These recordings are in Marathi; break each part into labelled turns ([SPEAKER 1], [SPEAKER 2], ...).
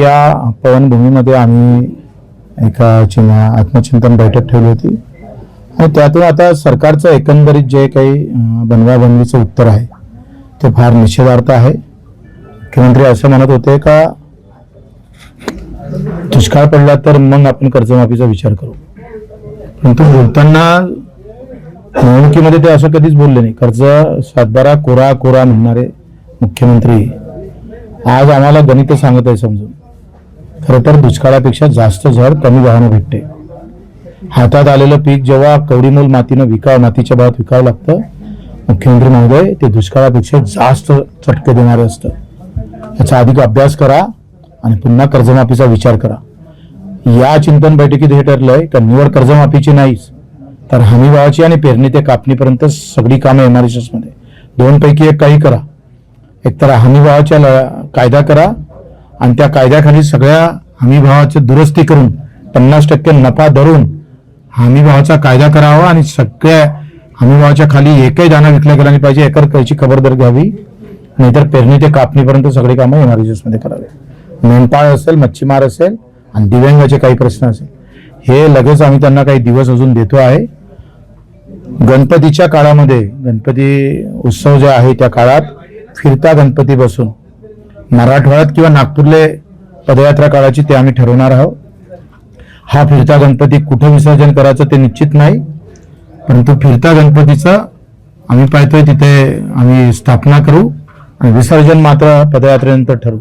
[SPEAKER 1] या पवनभूमीमध्ये आम्ही एका आत्मचिंतन बैठक ठेवली होती आणि त्यातून आता सरकारचं एकंदरीत जे काही बनवाबनवीचं उत्तर आहे ते फार निषेधार्थ आहे. मुख्यमंत्री असं म्हणत होते का दुष्काळ पडला तर मग आपण कर्जमाफीचा विचार करू, परंतु बोलताना निवडणुकीमध्ये ते असं कधीच बोलले नाही. कर्ज सातबारा कोरा कोरा म्हणणारे मुख्यमंत्री आज आम्हाला गणित सांगत आहे समजून. खरं तर दुष्काळापेक्षा जास्त झड कमी भावानं भेटते. हातात आलेलं पीक जेव्हा कवडीमोल मातीनं मातीच्या भावात विकावं लागतं, मुख्यमंत्री महोदय ते दुष्काळापेक्षा जास्त चटके देणारे असतं. याचा अधिक अभ्यास करा आणि पुन्हा कर्जमाफीचा विचार करा. या चिंतन बैठकीत हे ठरलंय का निवड कर्जमाफीची नाहीच तर हमीभावाची आणि पेरणी ते कापणीपर्यंत सगळी कामं MRHS मध्ये दोन पैकी एक काही करा. एकतर हमीभावाच्या कायदा करा आणि त्या कायद्याखाली सगळ्या हमीभावाची दुरुस्ती करून 50% नफा धरून हमीभावाचा कायदा करावा आणि सगळ्या हमीभावाच्या खाली एकही दाना विकला गेला नाही पाहिजे. एकर कैची खबरदारी घ्यावी, नाहीतर पेरणी ते कापणीपर्यंत सगळी कामं MRHS मध्ये करावे. मेंढपाळ असेल, मच्छीमार असेल आणि दिव्यांगाचे काही प्रश्न असेल हे लगेच आम्ही त्यांना काही दिवस अजून देतो आहे. गणपतीच्या काळामध्ये गणपती उत्सव जे आहे त्या काळात फिरता गणपती बसून मराठवाड्यात किंवा नागपूरले पदयात्रा काळाची ते आम्ही ठरवणार आहोत. हा फिरता गणपती कुठे विसर्जन करायचं ते निश्चित नाही, परंतु फिरता गणपतीचं आम्ही पाहतोय तिथे आम्ही स्थापना करू आणि विसर्जन मात्र पदयात्रेनंतर ठरवू.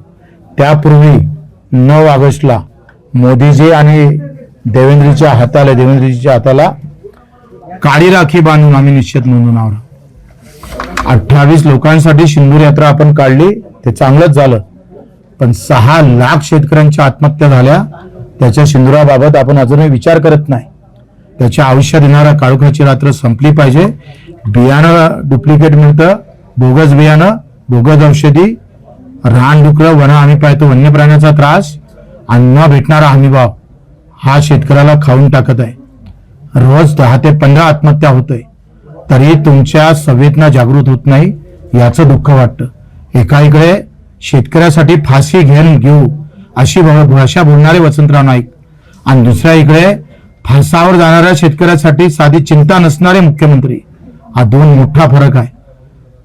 [SPEAKER 1] त्यापूर्वी 9 ऑगस्टला मोदीजी आणि देवेंद्रजीच्या हाताला काळी राखी बांधून आम्ही निश्चित नोंदवणार. 28 लोकांसाठी सिंदूर यात्रा आपण काढली, ते चांगलंच झालं, पण 6 लाख शेतकऱ्यांच्या आत्महत्या झाल्या. त्याच्या सिंदुराबाबत आपण अजूनही विचार करत नाही. त्याच्या आयुष्यात येणारा काळोखाची रात्र संपली पाहिजे. बियाणं डुप्लिकेट मिळतं, बोगस बियाणं, बोगस औषधी, रानडुकरं, वन आम्ही पाहतो वन्य प्राण्याचा त्रास आणि न भेटणारा हमीभाव हा शेतकऱ्याला खाऊन टाकत आहे. रोज 10 ते 15 आत्महत्या होतोय, तरी तुमच्या संवेदना जागृत होत नाही, याचं दुःख वाटतं. एकाकडे शेतकऱ्यासाठी फाशी घेऊ अशी भाषा बोलणारे वसंतराव नाईक आणि दुसऱ्या इकडे फासावर जाणाऱ्या शेतकऱ्यासाठी साधी चिंता नसणारे मुख्यमंत्री. हा दोन मोठा फरक आहे.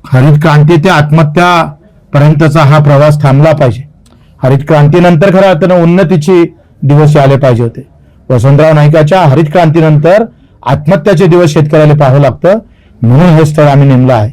[SPEAKER 1] हरित क्रांती ते आत्महत्या पर्यंतचा हा प्रवास थांबला पाहिजे. हरित क्रांतीनंतर खऱ्या अर्थानं उन्नतीचे दिवस आले पाहिजे होते. वसंतराव नाईकाच्या हरित क्रांतीनंतर आत्महत्याचे दिवस शेतकऱ्याला पाहावं लागतं, म्हणून हे स्थळ आम्ही नेमलं आहे.